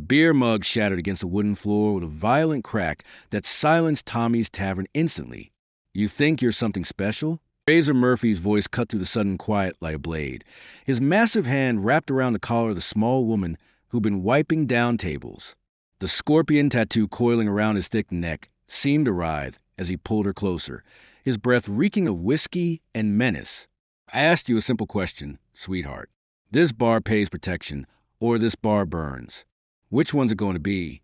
beer mug shattered against the wooden floor with a violent crack that silenced Tommy's tavern instantly. "You think you're something special?" Razor Murphy's voice cut through the sudden quiet like a blade. His massive hand wrapped around the collar of the small woman who'd been wiping down tables. The scorpion tattoo coiling around his thick neck seemed to writhe as he pulled her closer, his breath reeking of whiskey and menace. "I asked you a simple question, sweetheart. This bar pays protection, or this bar burns. Which one's it going to be?"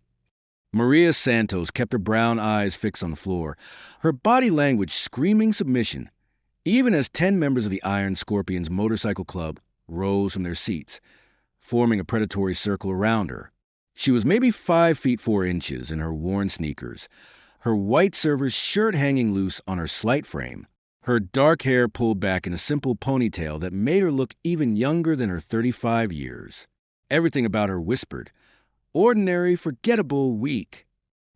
Maria Santos kept her brown eyes fixed on the floor, her body language screaming submission, even as 10 members of the Iron Scorpions Motorcycle Club rose from their seats, forming a predatory circle around her. She was maybe 5 feet 4 inches in her worn sneakers, her white server's shirt hanging loose on her slight frame, her dark hair pulled back in a simple ponytail that made her look even younger than her 35 years. Everything about her whispered, ordinary, forgettable, weak.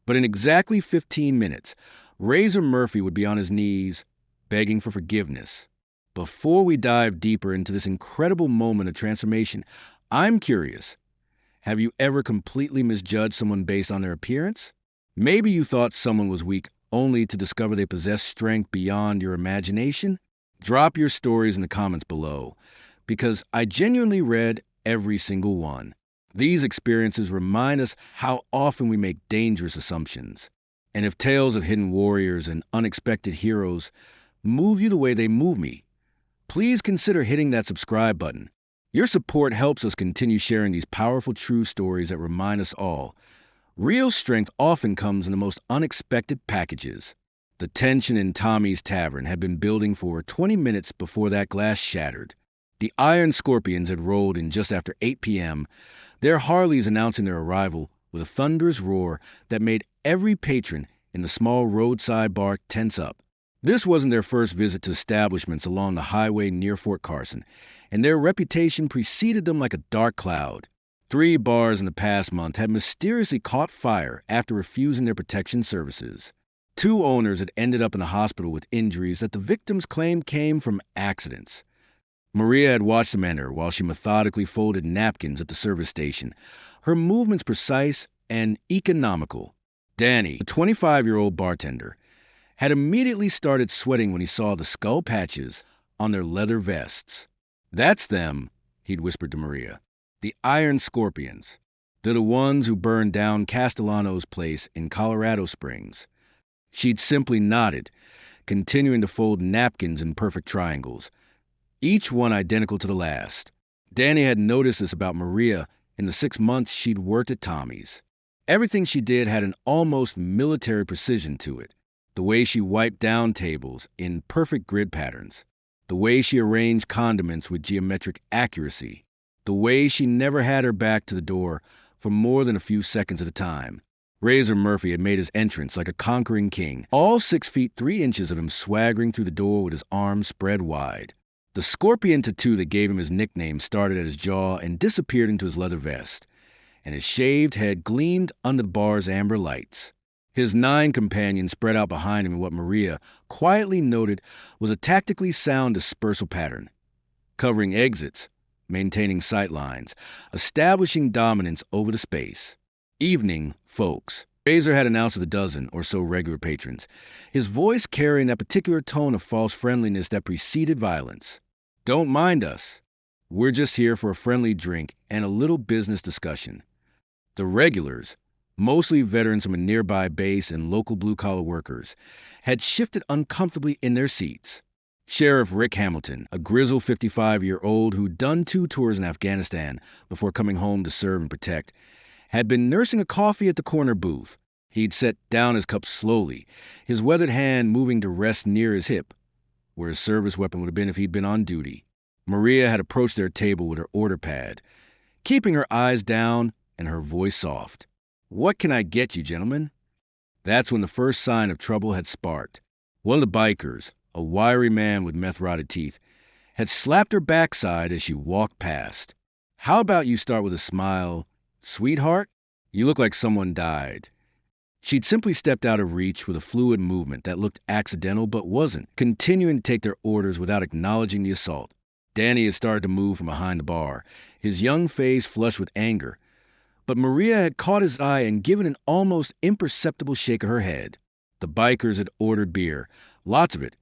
But in exactly 15 minutes, Razor Murphy would be on his knees, begging for forgiveness. Before we dive deeper into this incredible moment of transformation, I'm curious, have you ever completely misjudged someone based on their appearance? Maybe you thought someone was weak only to discover they possess strength beyond your imagination? Drop your stories in the comments below, because I genuinely read every single one. These experiences remind us how often we make dangerous assumptions. And if tales of hidden warriors and unexpected heroes move you the way they move me, please consider hitting that subscribe button. Your support helps us continue sharing these powerful true stories that remind us all, real strength often comes in the most unexpected packages. The tension in Tommy's tavern had been building for 20 minutes before that glass shattered. The Iron Scorpions had rolled in just after 8 p.m., their Harleys announcing their arrival with a thunderous roar that made every patron in the small roadside bar tense up. This wasn't their first visit to establishments along the highway near Fort Carson, and their reputation preceded them like a dark cloud. 3 bars in the past month had mysteriously caught fire after refusing their protection services. 2 owners had ended up in the hospital with injuries that the victims claimed came from accidents. Maria had watched them enter while she methodically folded napkins at the service station, her movements precise and economical. Danny, the 25-year-old bartender, had immediately started sweating when he saw the skull patches on their leather vests. "That's them," he'd whispered to Maria. "The Iron Scorpions. They're the ones who burned down Castellano's place in Colorado Springs." She'd simply nodded, continuing to fold napkins in perfect triangles, each one identical to the last. Danny had noticed this about Maria in the 6 months she'd worked at Tommy's. Everything she did had an almost military precision to it. The way she wiped down tables in perfect grid patterns. The way she arranged condiments with geometric accuracy. The way she never had her back to the door for more than a few seconds at a time. Razor Murphy had made his entrance like a conquering king, all 6 feet 3 inches of him swaggering through the door with his arms spread wide. The scorpion tattoo that gave him his nickname started at his jaw and disappeared into his leather vest, and his shaved head gleamed under the bar's amber lights. His 9 companions spread out behind him in what Maria quietly noted was a tactically sound dispersal pattern, covering exits, maintaining sight lines, establishing dominance over the space. "Evening, folks." Razor had announced with a dozen or so regular patrons, his voice carrying that particular tone of false friendliness that preceded violence. "Don't mind us. We're just here for a friendly drink and a little business discussion." The regulars, mostly veterans from a nearby base and local blue-collar workers, had shifted uncomfortably in their seats. Sheriff Rick Hamilton, a grizzled 55-year-old who'd done 2 tours in Afghanistan before coming home to serve and protect, had been nursing a coffee at the corner booth. He'd set down his cup slowly, his weathered hand moving to rest near his hip, where his service weapon would have been if he'd been on duty. Maria had approached their table with her order pad, keeping her eyes down and her voice soft. "What can I get you, gentlemen?" That's when the first sign of trouble had sparked. One of the bikers, a wiry man with meth-rotted teeth, had slapped her backside as she walked past. "How about you start with a smile? Sweetheart, you look like someone died." She'd simply stepped out of reach with a fluid movement that looked accidental but wasn't, continuing to take their orders without acknowledging the assault. Danny had started to move from behind the bar, his young face flushed with anger, But Maria had caught his eye and given an almost imperceptible shake of her head. The bikers had ordered beer, lots of it,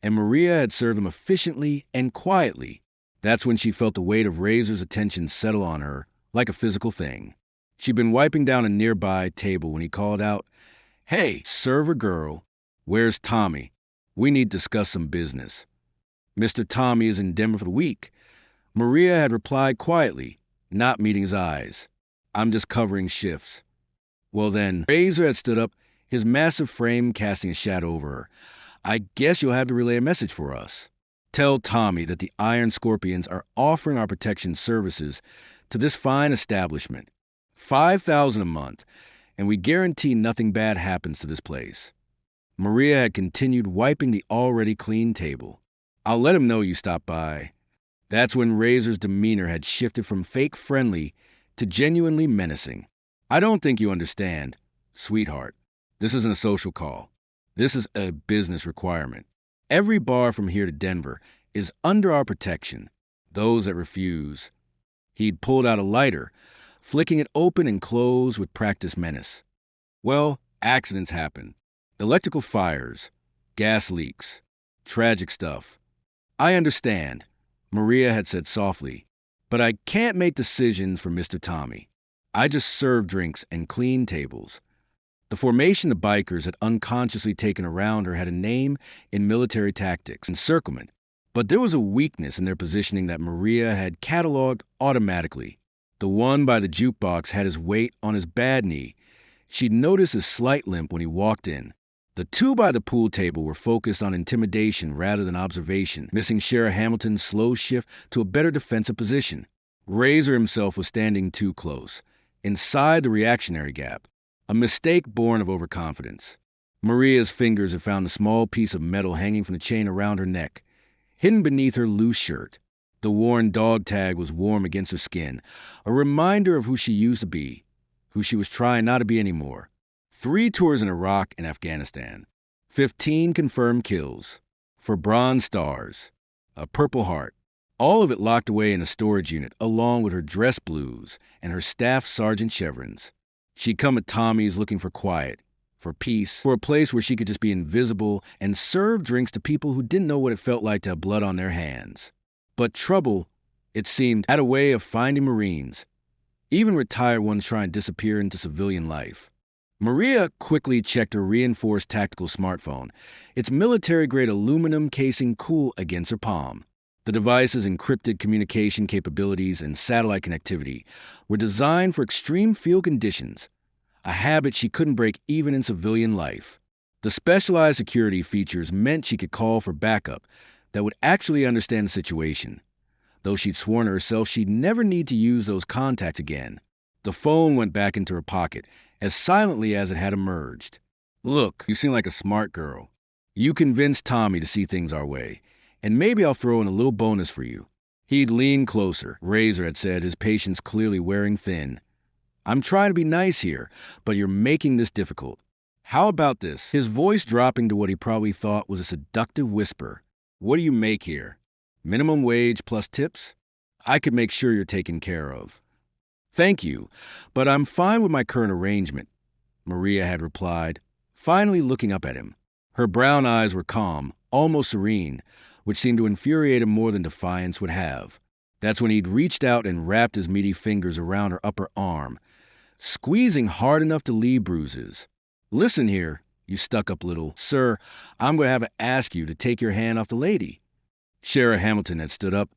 and Maria had served them efficiently and quietly. That's when she felt the weight of Razor's attention settle on her, like a physical thing. She'd been wiping down a nearby table when he called out, "Hey, server girl, where's Tommy? We need to discuss some business." "Mr. Tommy is in Denver for the week." Maria had replied quietly, not meeting his eyes. "I'm just covering shifts." Well then, Razor had stood up, his massive frame casting a shadow over her. "I guess you'll have to relay a message for us. Tell Tommy that the Iron Scorpions are offering our protection services to this fine establishment. $5,000 a month, and we guarantee nothing bad happens to this place." Maria had continued wiping the already clean table. "I'll let him know you stopped by." That's when Razor's demeanor had shifted from fake friendly to genuinely menacing. "I don't think you understand, sweetheart. This isn't a social call. This is a business requirement. Every bar from here to Denver is under our protection. Those that refuse." He'd pulled out a lighter, flicking it open and closed with practiced menace. "Well, accidents happen. Electrical fires, gas leaks, tragic stuff. I understand," Maria had said softly, "but I can't make decisions for Mr. Tommy. I just serve drinks and clean tables." The formation the bikers had unconsciously taken around her had a name in military tactics, encirclement, but there was a weakness in their positioning that Maria had cataloged automatically. The one by the jukebox had his weight on his bad knee. She'd noticed his slight limp when he walked in. The two by the pool table were focused on intimidation rather than observation, missing Sheriff Hamilton's slow shift to a better defensive position. Razor himself was standing too close, inside the reactionary gap. A mistake born of overconfidence. Maria's fingers had found a small piece of metal hanging from the chain around her neck, hidden beneath her loose shirt. The worn dog tag was warm against her skin, a reminder of who she used to be, who she was trying not to be anymore. 3 tours in Iraq and Afghanistan. 15 confirmed kills. 4 Bronze Stars. A Purple Heart. All of it locked away in a storage unit, along with her dress blues and her staff sergeant chevrons. She'd come at Tommy's looking for quiet, for peace, for a place where she could just be invisible and serve drinks to people who didn't know what it felt like to have blood on their hands. But trouble, it seemed, had a way of finding Marines, even retired ones trying to disappear into civilian life. Maria quickly checked her reinforced tactical smartphone, its military-grade aluminum casing cool against her palm. The device's encrypted communication capabilities and satellite connectivity were designed for extreme field conditions, a habit she couldn't break even in civilian life. The specialized security features meant she could call for backup that would actually understand the situation, though she'd sworn to herself she'd never need to use those contacts again. The phone went back into her pocket as silently as it had emerged. "Look, you seem like a smart girl. You convinced Tommy to see things our way, and maybe I'll throw in a little bonus for you." He'd leaned closer, Razor had said, his patience clearly wearing thin. "I'm trying to be nice here, but you're making this difficult. How about this?" His voice dropping to what he probably thought was a seductive whisper. "What do you make here? Minimum wage plus tips? I could make sure you're taken care of." "Thank you, but I'm fine with my current arrangement," Maria had replied, finally looking up at him. Her brown eyes were calm, almost serene, which seemed to infuriate him more than defiance would have. That's when he'd reached out and wrapped his meaty fingers around her upper arm, squeezing hard enough to leave bruises. "Listen here, you stuck-up little... Sir, I'm going to have to ask you to take your hand off the lady." Sheriff Hamilton had stood up,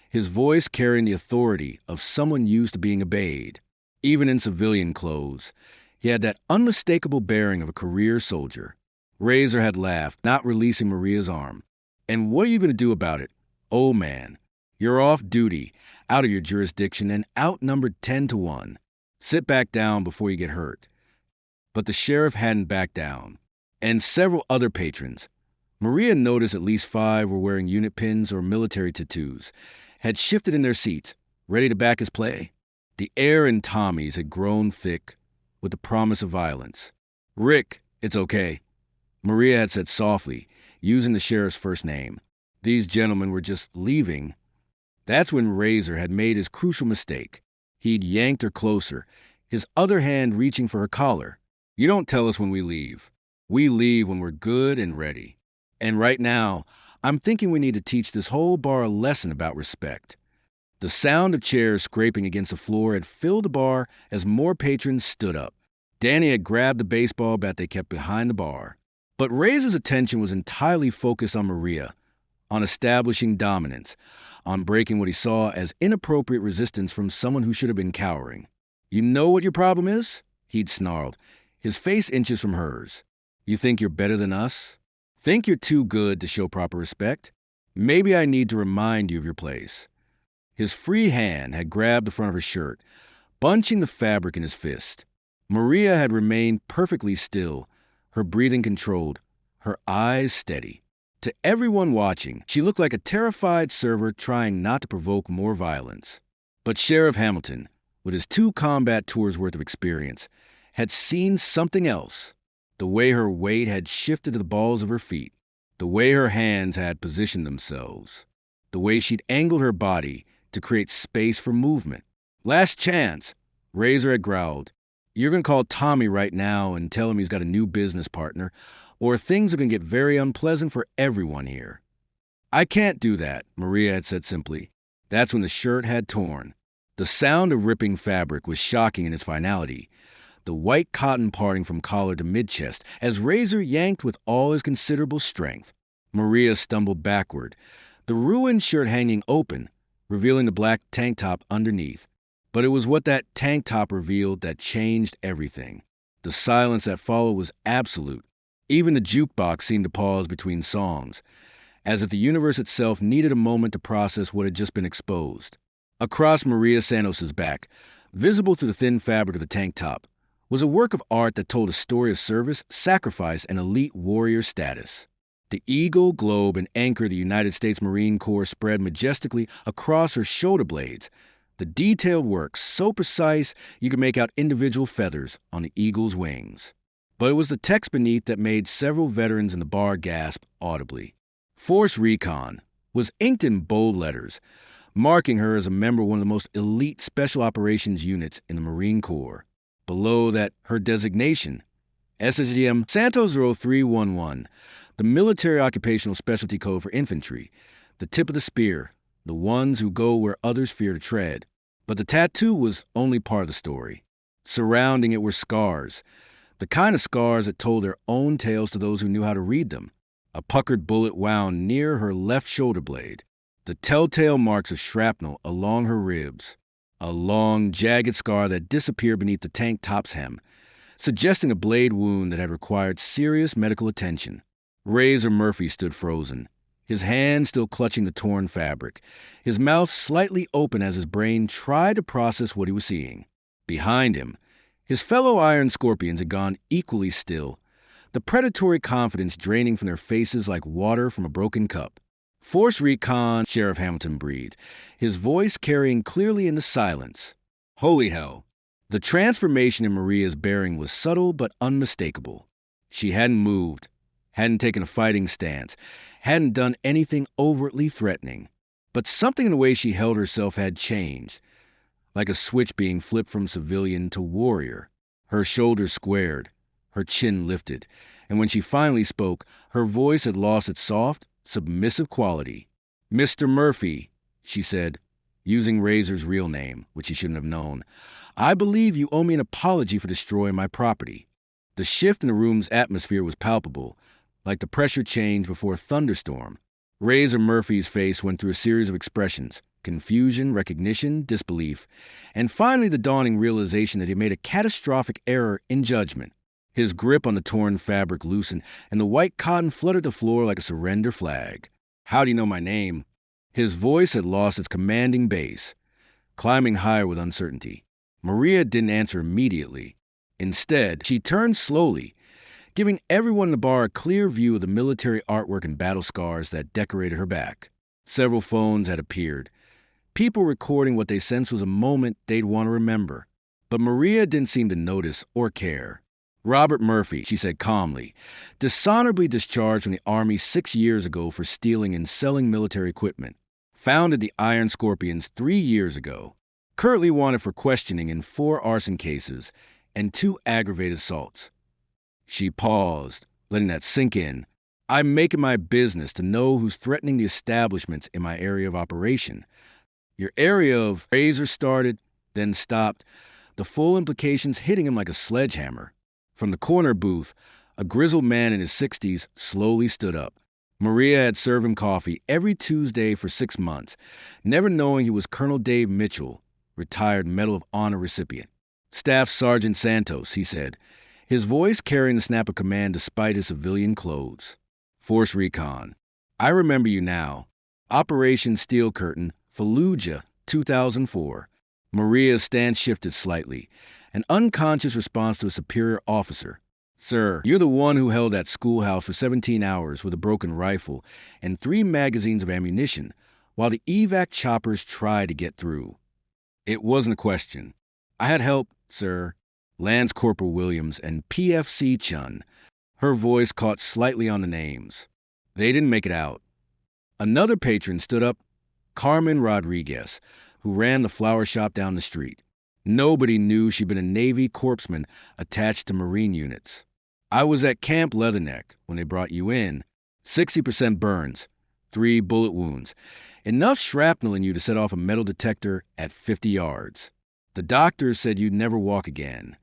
his voice carrying the authority of someone used to being obeyed. Even in civilian clothes, he had that unmistakable bearing of a career soldier. Razor had laughed, not releasing Maria's arm. "And what are you going to do about it? Old man, you're off duty, out of your jurisdiction, and outnumbered 10-1. Sit back down before you get hurt." But the sheriff hadn't backed down. And several other patrons, Maria noticed at least 5 were wearing unit pins or military tattoos, had shifted in their seats, ready to back his play. The air in Tommy's had grown thick with the promise of violence. "Rick, it's okay," Maria had said softly, using the sheriff's first name. These gentlemen were just leaving. That's when Razor had made his crucial mistake. He'd yanked her closer, his other hand reaching for her collar. You don't tell us when we leave. We leave when we're good and ready. And right now, I'm thinking we need to teach this whole bar a lesson about respect. The sound of chairs scraping against the floor had filled the bar as more patrons stood up. Danny had grabbed the baseball bat they kept behind the bar. But Razor's attention was entirely focused on Maria, on establishing dominance, on breaking what he saw as inappropriate resistance from someone who should have been cowering. You know what your problem is? He'd snarled, his face inches from hers. You think you're better than us? Think you're too good to show proper respect? Maybe I need to remind you of your place. His free hand had grabbed the front of her shirt, bunching the fabric in his fist. Maria had remained perfectly still, her breathing controlled, her eyes steady. To everyone watching, she looked like a terrified server trying not to provoke more violence. But Sheriff Hamilton, with his 2 combat tours worth of experience, had seen something else. The way her weight had shifted to the balls of her feet, the way her hands had positioned themselves, the way she'd angled her body to create space for movement. Last chance, Razor had growled. You're going to call Tommy right now and tell him he's got a new business partner, or things are going to get very unpleasant for everyone here. I can't do that, Maria had said simply. That's when the shirt had torn. The sound of ripping fabric was shocking in its finality, the white cotton parting from collar to mid-chest as Razor yanked with all his considerable strength. Maria stumbled backward, the ruined shirt hanging open, revealing the black tank top underneath. But it was what that tank top revealed that changed everything. The silence that followed was absolute. Even the jukebox seemed to pause between songs, as if the universe itself needed a moment to process what had just been exposed. Across Maria Santos's back, visible through the thin fabric of the tank top, was a work of art that told a story of service, sacrifice, and elite warrior status. The eagle, globe, and anchor of the United States Marine Corps spread majestically across her shoulder blades, the detailed work so precise you could make out individual feathers on the eagle's wings. But it was the text beneath that made several veterans in the bar gasp audibly. Force Recon was inked in bold letters, marking her as a member of one of the most elite special operations units in the Marine Corps. Below that, her designation, SSDM Santos 0311, the military occupational specialty code for infantry, the tip of the spear, the ones who go where others fear to tread. But the tattoo was only part of the story. Surrounding it were scars, the kind of scars that told their own tales to those who knew how to read them. A puckered bullet wound near her left shoulder blade, the telltale marks of shrapnel along her ribs, a long, jagged scar that disappeared beneath the tank top's hem, suggesting a blade wound that had required serious medical attention. Razor Murphy stood frozen, his hand still clutching the torn fabric, his mouth slightly open as his brain tried to process what he was seeing. Behind him, his fellow Iron Scorpions had gone equally still, the predatory confidence draining from their faces like water from a broken cup. Force Recon, Sheriff Hamilton breathed, his voice carrying clearly in the silence. Holy hell. The transformation in Maria's bearing was subtle but unmistakable. She hadn't moved, hadn't taken a fighting stance, hadn't done anything overtly threatening. But something in the way she held herself had changed, like a switch being flipped from civilian to warrior. Her shoulders squared, her chin lifted, and when she finally spoke, her voice had lost its soft, submissive quality. Mr. Murphy, she said, using Razor's real name, which he shouldn't have known, I believe you owe me an apology for destroying my property. The shift in the room's atmosphere was palpable, like the pressure change before a thunderstorm. Razor Murphy's face went through a series of expressions: confusion, recognition, disbelief, and finally the dawning realization that he made a catastrophic error in judgment. His grip on the torn fabric loosened, and the white cotton fluttered the floor like a surrender flag. How do you know my name? His voice had lost its commanding bass, climbing higher with uncertainty. Maria didn't answer immediately. Instead, she turned slowly, giving everyone in the bar a clear view of the military artwork and battle scars that decorated her back. Several phones had appeared, people recording what they sensed was a moment they'd want to remember. But Maria didn't seem to notice or care. Robert Murphy, she said calmly, dishonorably discharged from the Army 6 years ago for stealing and selling military equipment. Founded the Iron Scorpions 3 years ago. Currently wanted for questioning in 4 arson cases and 2 aggravated assaults. She paused, letting that sink in. I'm making my business to know who's threatening the establishments in my area of operation. Your area of razor started, then stopped, the full implications hitting him like a sledgehammer. From the corner booth, a grizzled man in his 60s slowly stood up. Maria had served him coffee every Tuesday for 6 months, never knowing he was Colonel Dave Mitchell, retired Medal of Honor recipient. Staff Sergeant Santos, he said, his voice carrying the snap of command despite his civilian clothes. Force Recon. I remember you now. Operation Steel Curtain, Fallujah, 2004. Maria's stance shifted slightly, an unconscious response to a superior officer. Sir, you're the one who held that schoolhouse for 17 hours with a broken rifle and 3 magazines of ammunition, while the evac choppers tried to get through. It wasn't a question. I had help, sir. Lance Corporal Williams and PFC Chun. Her voice caught slightly on the names. They didn't make it out. Another patron stood up, Carmen Rodriguez, who ran the flower shop down the street. Nobody knew she'd been a Navy corpsman attached to Marine units. I was at Camp Leatherneck when they brought you in. 60% burns, 3 bullet wounds. Enough shrapnel in you to set off a metal detector at 50 yards. The doctors said you'd never walk again.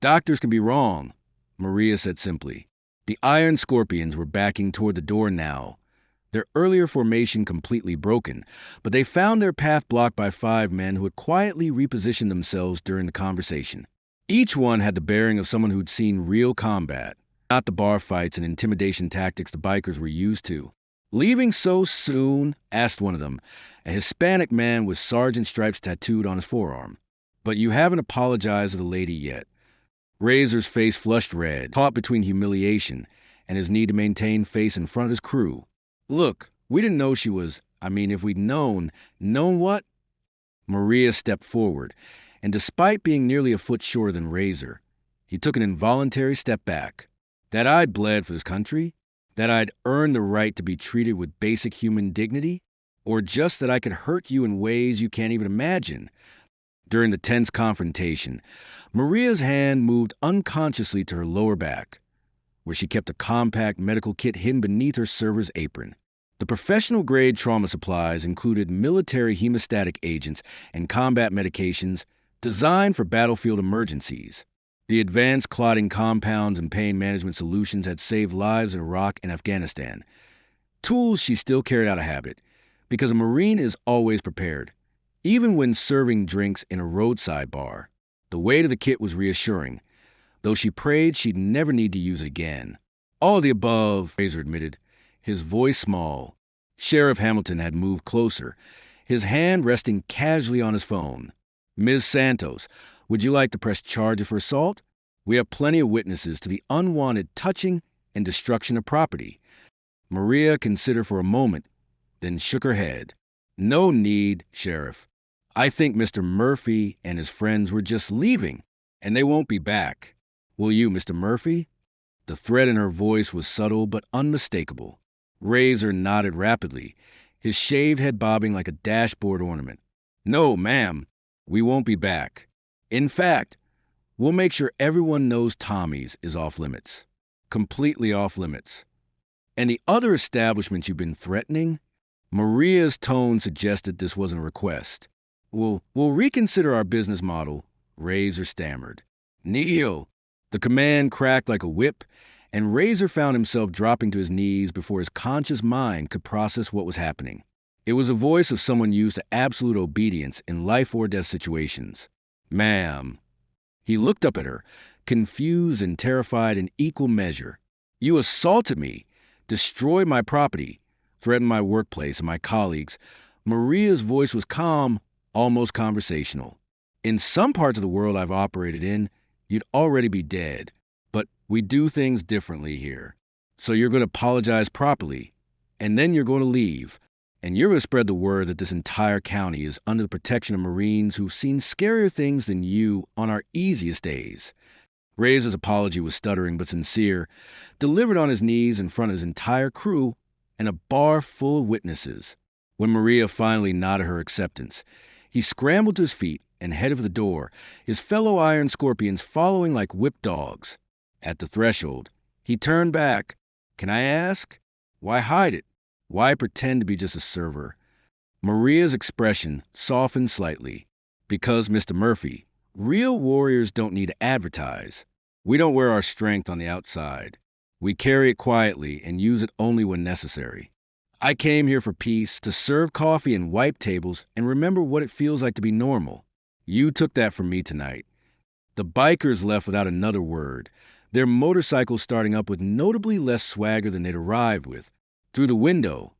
Doctors can be wrong, Maria said simply. The Iron Scorpions were backing toward the door now, their earlier formation completely broken, but they found their path blocked by 5 men who had quietly repositioned themselves during the conversation. Each one had the bearing of someone who'd seen real combat, not the bar fights and intimidation tactics the bikers were used to. Leaving so soon? Asked one of them, a Hispanic man with sergeant stripes tattooed on his forearm. But you haven't apologized to the lady yet. Razor's face flushed red, caught between humiliation and his need to maintain face in front of his crew. Look, we didn't know she was, if we'd known what? Maria stepped forward, and despite being nearly a foot shorter than Razor, he took an involuntary step back. That I'd bled for this country? That I'd earned the right to be treated with basic human dignity? Or just that I could hurt you in ways you can't even imagine? During the tense confrontation, Maria's hand moved unconsciously to her lower back, where she kept a compact medical kit hidden beneath her server's apron. The professional-grade trauma supplies included military hemostatic agents and combat medications designed for battlefield emergencies. The advanced clotting compounds and pain management solutions had saved lives in Iraq and Afghanistan. Tools she still carried out of habit, because a Marine is always prepared, even when serving drinks in a roadside bar. The weight of the kit was reassuring, though she prayed she'd never need to use it again. All of the above, Razor admitted, his voice small. Sheriff Hamilton had moved closer, his hand resting casually on his phone. Ms. Santos, would you like to press charges for assault? We have plenty of witnesses to the unwanted touching and destruction of property. Maria considered for a moment, then shook her head. No need, Sheriff. I think Mr. Murphy and his friends were just leaving, and they won't be back. Will you, Mr. Murphy? The threat in her voice was subtle but unmistakable. Razor nodded rapidly, his shaved head bobbing like a dashboard ornament. No, ma'am, we won't be back. In fact, we'll make sure everyone knows Tommy's is off limits. Completely off limits. And the other establishments you've been threatening? Maria's tone suggested this wasn't a request. We'll reconsider our business model, Razor stammered. Neil! The command cracked like a whip, and Razor found himself dropping to his knees before his conscious mind could process what was happening. It was the voice of someone used to absolute obedience in life-or-death situations. Ma'am. He looked up at her, confused and terrified in equal measure. You assaulted me, destroyed my property, threatened my workplace and my colleagues. Maria's voice was calm, almost conversational. In some parts of the world I've operated in, you'd already be dead. But we do things differently here. So you're going to apologize properly, and then you're going to leave. And you're going to spread the word that this entire county is under the protection of Marines who've seen scarier things than you on our easiest days. Razor's apology was stuttering but sincere, delivered on his knees in front of his entire crew and a bar full of witnesses. When Maria finally nodded her acceptance, He scrambled to his feet and headed for the door, his fellow iron scorpions following like whipped dogs. At the threshold, he turned back. Can I ask? Why hide it? Why pretend to be just a server? Maria's expression softened slightly. Because, Mr. Murphy, real warriors don't need to advertise. We don't wear our strength on the outside. We carry it quietly and use it only when necessary. I came here for peace, to serve coffee and wipe tables and remember what it feels like to be normal. You took that from me tonight. The bikers left without another word, their motorcycles starting up with notably less swagger than they'd arrived with. Through the window,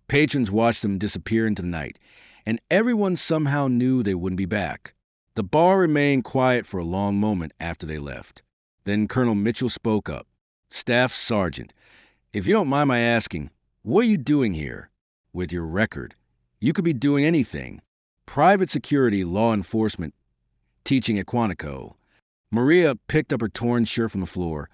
patrons watched them disappear into the night, and everyone somehow knew they wouldn't be back. The bar remained quiet for a long moment after they left. Then Colonel Mitchell spoke up. Staff Sergeant, if you don't mind my asking, what are you doing here? With your record, you could be doing anything. Private security, law enforcement, teaching at Quantico. Maria picked up her torn shirt from the floor,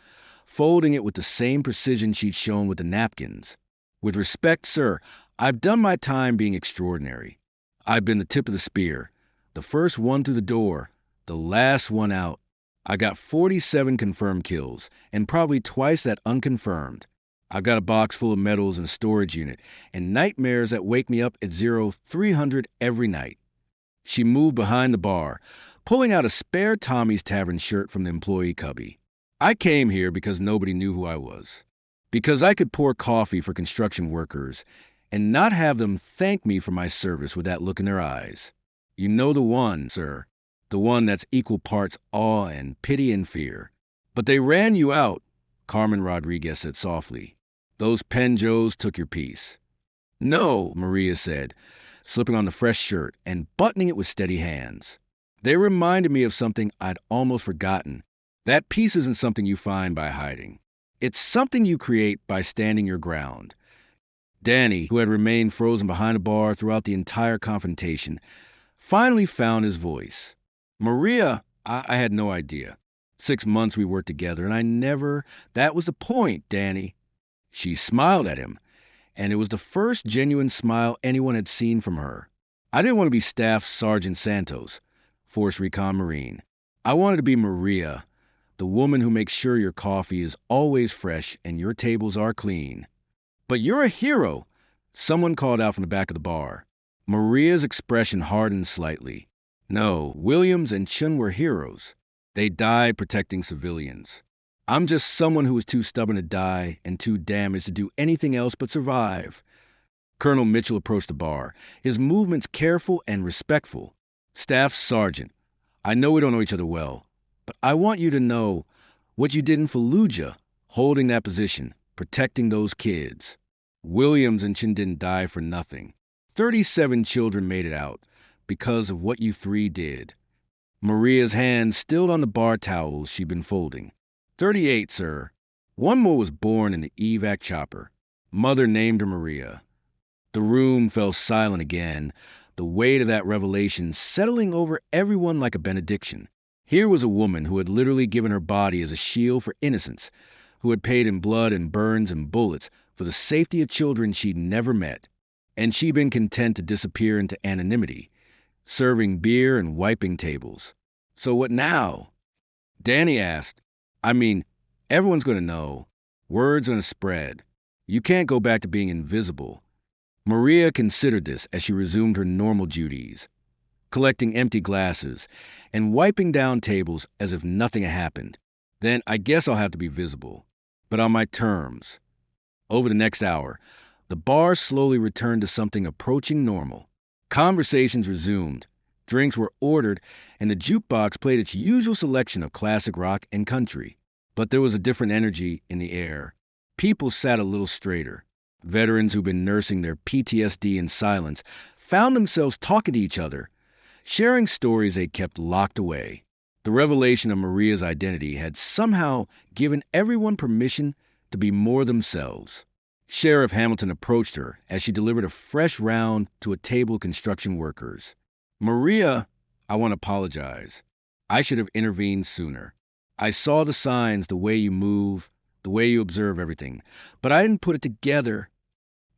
folding it with the same precision she'd shown with the napkins. With respect, sir, I've done my time being extraordinary. I've been the tip of the spear, the first one through the door, the last one out. I got 47 confirmed kills, and probably twice that unconfirmed. I've got a box full of medals and a storage unit, and nightmares that wake me up at 0300 every night. She moved behind the bar, pulling out a spare Tommy's Tavern shirt from the employee cubby. I came here because nobody knew who I was. Because I could pour coffee for construction workers and not have them thank me for my service with that look in their eyes. You know the one, sir. The one that's equal parts awe and pity and fear. But they ran you out, Carmen Rodriguez said softly. Those Penjos took your piece. No, Maria said, slipping on the fresh shirt and buttoning it with steady hands. They reminded me of something I'd almost forgotten. That piece isn't something you find by hiding. It's something you create by standing your ground. Danny, who had remained frozen behind a bar throughout the entire confrontation, finally found his voice. Maria, I had no idea. 6 months we worked together, and that was the point, Danny. She smiled at him, and it was the first genuine smile anyone had seen from her. I didn't want to be Staff Sergeant Santos, Force Recon Marine. I wanted to be Maria, the woman who makes sure your coffee is always fresh and your tables are clean. But you're a hero, someone called out from the back of the bar. Maria's expression hardened slightly. No, Williams and Chun were heroes. They died protecting civilians. I'm just someone who was too stubborn to die and too damaged to do anything else but survive. Colonel Mitchell approached the bar, his movements careful and respectful. Staff Sergeant, I know we don't know each other well, but I want you to know what you did in Fallujah, holding that position, protecting those kids. Williams and Chin didn't die for nothing. 37 children made it out because of what you three did. Maria's hand still on the bar towels she'd been folding. 38, sir. One more was born in the evac chopper. Mother named her Maria. The room fell silent again, the weight of that revelation settling over everyone like a benediction. Here was a woman who had literally given her body as a shield for innocence, who had paid in blood and burns and bullets for the safety of children she'd never met. And she'd been content to disappear into anonymity, serving beer and wiping tables. So what now? Danny asked. I mean, everyone's going to know. Word's going to spread. You can't go back to being invisible. Maria considered this as she resumed her normal duties, collecting empty glasses and wiping down tables as if nothing had happened. Then I guess I'll have to be visible, but on my terms. Over the next hour, the bar slowly returned to something approaching normal. Conversations resumed, drinks were ordered, and the jukebox played its usual selection of classic rock and country. But there was a different energy in the air. People sat a little straighter. Veterans who'd been nursing their PTSD in silence found themselves talking to each other, sharing stories they'd kept locked away. The revelation of Maria's identity had somehow given everyone permission to be more themselves. Sheriff Hamilton approached her as she delivered a fresh round to a table of construction workers. Maria, I want to apologize. I should have intervened sooner. I saw the signs, the way you move, the way you observe everything, but I didn't put it together.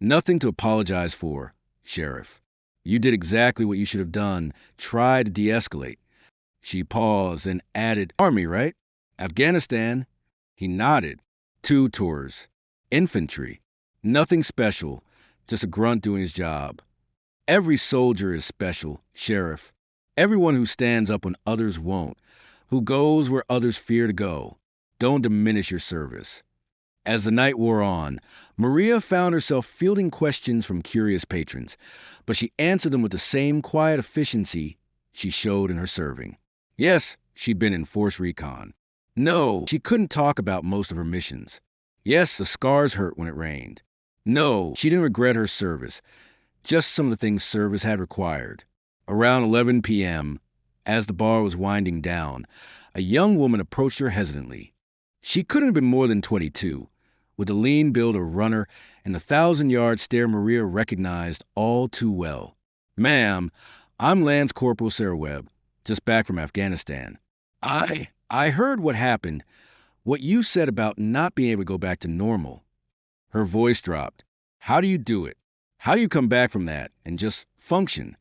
Nothing to apologize for, Sheriff. You did exactly what you should have done. Try to de-escalate. She paused and added, Army, right? Afghanistan. He nodded. 2 tours. Infantry. Nothing special, just a grunt doing his job. Every soldier is special, Sheriff. Everyone who stands up when others won't, who goes where others fear to go. Don't diminish your service. As the night wore on, Maria found herself fielding questions from curious patrons, but she answered them with the same quiet efficiency she showed in her serving. Yes, she'd been in Force Recon. No, she couldn't talk about most of her missions. Yes, the scars hurt when it rained. No, she didn't regret her service, just some of the things service had required. Around 11 p.m., as the bar was winding down, a young woman approached her hesitantly. She couldn't have been more than 22. With the lean build of a runner and the 1,000-yard stare Maria recognized all too well. Ma'am, I'm Lance Corporal Sarah Webb, just back from Afghanistan. I heard what happened, what you said about not being able to go back to normal. Her voice dropped. How do you do it? How do you come back from that and just function?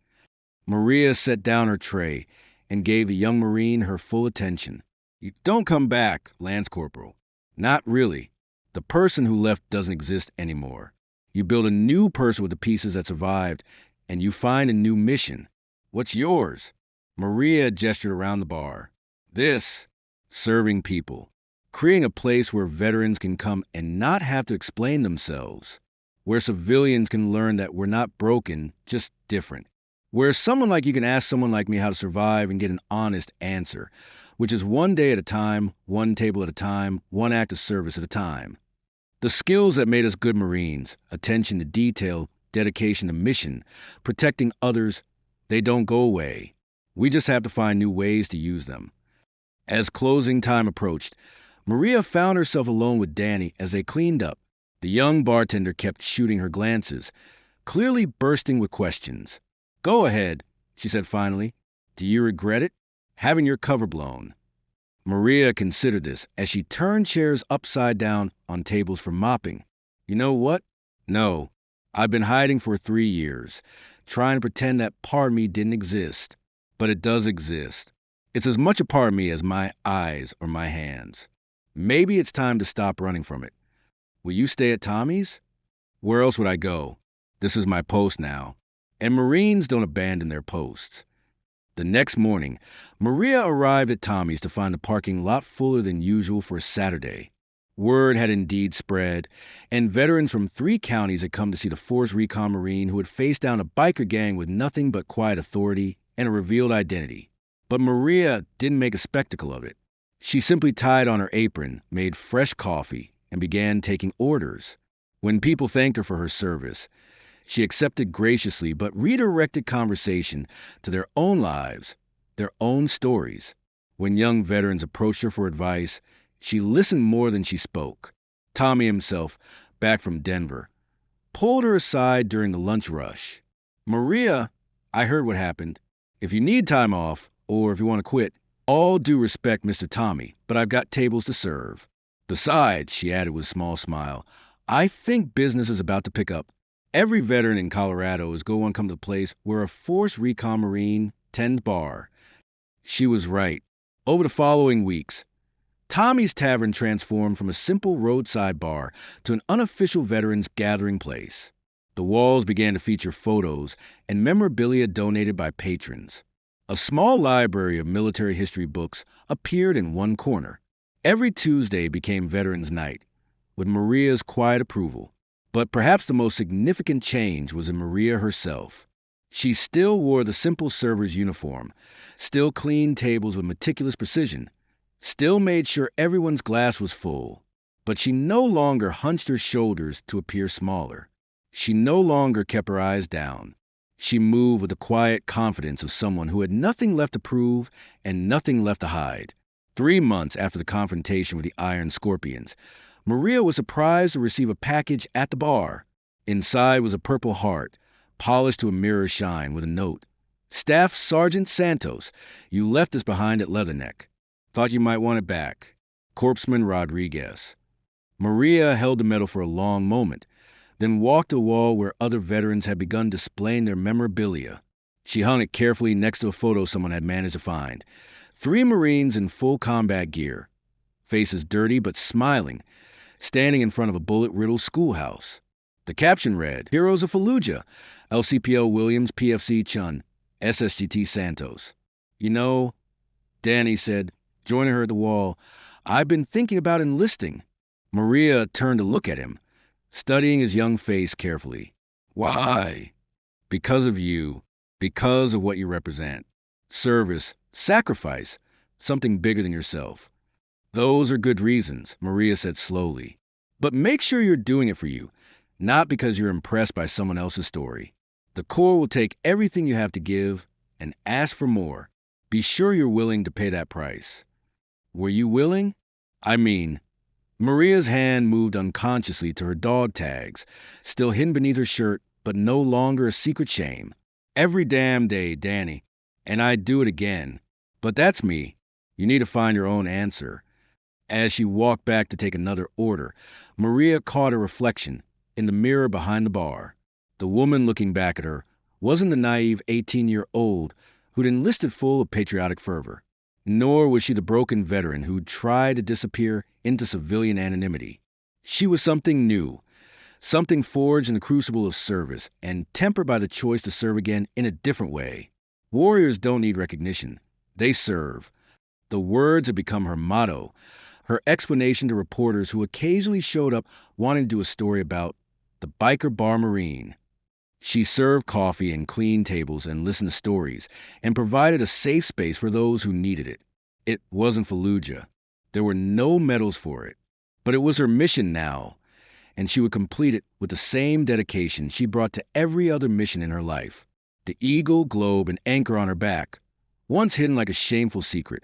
Maria set down her tray and gave the young Marine her full attention. You don't come back, Lance Corporal. Not really. The person who left doesn't exist anymore. You build a new person with the pieces that survived, and you find a new mission. What's yours? Maria gestured around the bar. This, serving people. Creating a place where veterans can come and not have to explain themselves. Where civilians can learn that we're not broken, just different. Where someone like you can ask someone like me how to survive and get an honest answer, which is one day at a time, one table at a time, one act of service at a time. The skills that made us good Marines, attention to detail, dedication to mission, protecting others, they don't go away. We just have to find new ways to use them. As closing time approached, Maria found herself alone with Danny as they cleaned up. The young bartender kept shooting her glances, clearly bursting with questions. Go ahead, she said finally. Do you regret it? Having your cover blown. Maria considered this as she turned chairs upside down on tables for mopping. You know what? No. I've been hiding for 3 years, trying to pretend that part of me didn't exist. But it does exist. It's as much a part of me as my eyes or my hands. Maybe it's time to stop running from it. Will you stay at Tommy's? Where else would I go? This is my post now. And Marines don't abandon their posts. The next morning, Maria arrived at Tommy's to find the parking lot fuller than usual for a Saturday. Word had indeed spread, and veterans from 3 counties had come to see the Force Recon Marine who had faced down a biker gang with nothing but quiet authority and a revealed identity. But Maria didn't make a spectacle of it. She simply tied on her apron, made fresh coffee, and began taking orders. When people thanked her for her service, she accepted graciously but redirected conversation to their own lives, their own stories. When young veterans approached her for advice, she listened more than she spoke. Tommy himself, back from Denver, pulled her aside during the lunch rush. Maria, I heard what happened. If you need time off, or if you want to quit, all due respect, Mr. Tommy, but I've got tables to serve. Besides, she added with a small smile, I think business is about to pick up. Every veteran in Colorado is going to come to the place where a Force Recon Marine tends bar. She was right. Over the following weeks, Tommy's Tavern transformed from a simple roadside bar to an unofficial veterans gathering place. The walls began to feature photos and memorabilia donated by patrons. A small library of military history books appeared in one corner. Every Tuesday became Veterans Night, with Maria's quiet approval. But perhaps the most significant change was in Maria herself. She still wore the simple server's uniform, still cleaned tables with meticulous precision, still made sure everyone's glass was full. But she no longer hunched her shoulders to appear smaller. She no longer kept her eyes down. She moved with the quiet confidence of someone who had nothing left to prove and nothing left to hide. 3 months after the confrontation with the Iron Scorpions, Maria was surprised to receive a package at the bar. Inside was a Purple Heart, polished to a mirror shine with a note. Staff Sergeant Santos, you left this behind at Leatherneck. Thought you might want it back. Corpsman Rodriguez. Maria held the medal for a long moment, then walked to a wall where other veterans had begun displaying their memorabilia. She hung it carefully next to a photo someone had managed to find. 3 Marines in full combat gear, faces dirty but smiling, standing in front of a bullet-riddled schoolhouse. The caption read, "Heroes of Fallujah, LCPO Williams, PFC Chun, SSGT Santos." "You know," Danny said, joining her at the wall, "I've been thinking about enlisting." Maria turned to look at him, studying his young face carefully. "Why?" "Because of you. Because of what you represent. Service, sacrifice, something bigger than yourself. Those are good reasons," Maria said slowly. "But make sure you're doing it for you, not because you're impressed by someone else's story. The Corps will take everything you have to give and ask for more. Be sure you're willing to pay that price." "Were you willing?" "I mean," Maria's hand moved unconsciously to her dog tags, still hidden beneath her shirt, but no longer a secret shame. "Every damn day, Danny, and I'd do it again. But that's me. You need to find your own answer." As she walked back to take another order, Maria caught a reflection in the mirror behind the bar. The woman looking back at her wasn't the naive 18-year-old who'd enlisted full of patriotic fervor, nor was she the broken veteran who'd tried to disappear into civilian anonymity. She was something new, something forged in the crucible of service and tempered by the choice to serve again in a different way. Warriors don't need recognition. They serve. The words had become her motto, her explanation to reporters who occasionally showed up wanting to do a story about the biker bar Marine. She served coffee and cleaned tables and listened to stories and provided a safe space for those who needed it. It wasn't Fallujah. There were no medals for it. But it was her mission now, and she would complete it with the same dedication she brought to every other mission in her life. The eagle, globe, and anchor on her back, once hidden like a shameful secret,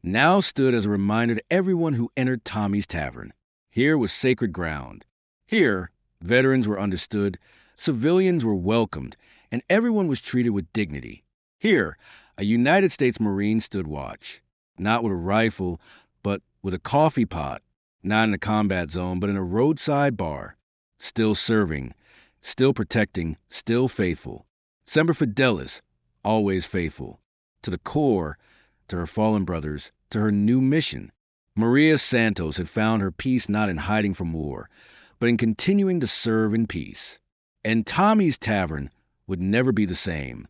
now stood as a reminder to everyone who entered Tommy's Tavern. Here was sacred ground. Here, veterans were understood, civilians were welcomed, and everyone was treated with dignity. Here, a United States Marine stood watch, not with a rifle, but with a coffee pot, not in a combat zone, but in a roadside bar, still serving, still protecting, still faithful. Semper Fidelis, always faithful. To the Corps, to her fallen brothers, to her new mission. Maria Santos had found her peace not in hiding from war, but in continuing to serve in peace. And Tommy's Tavern would never be the same.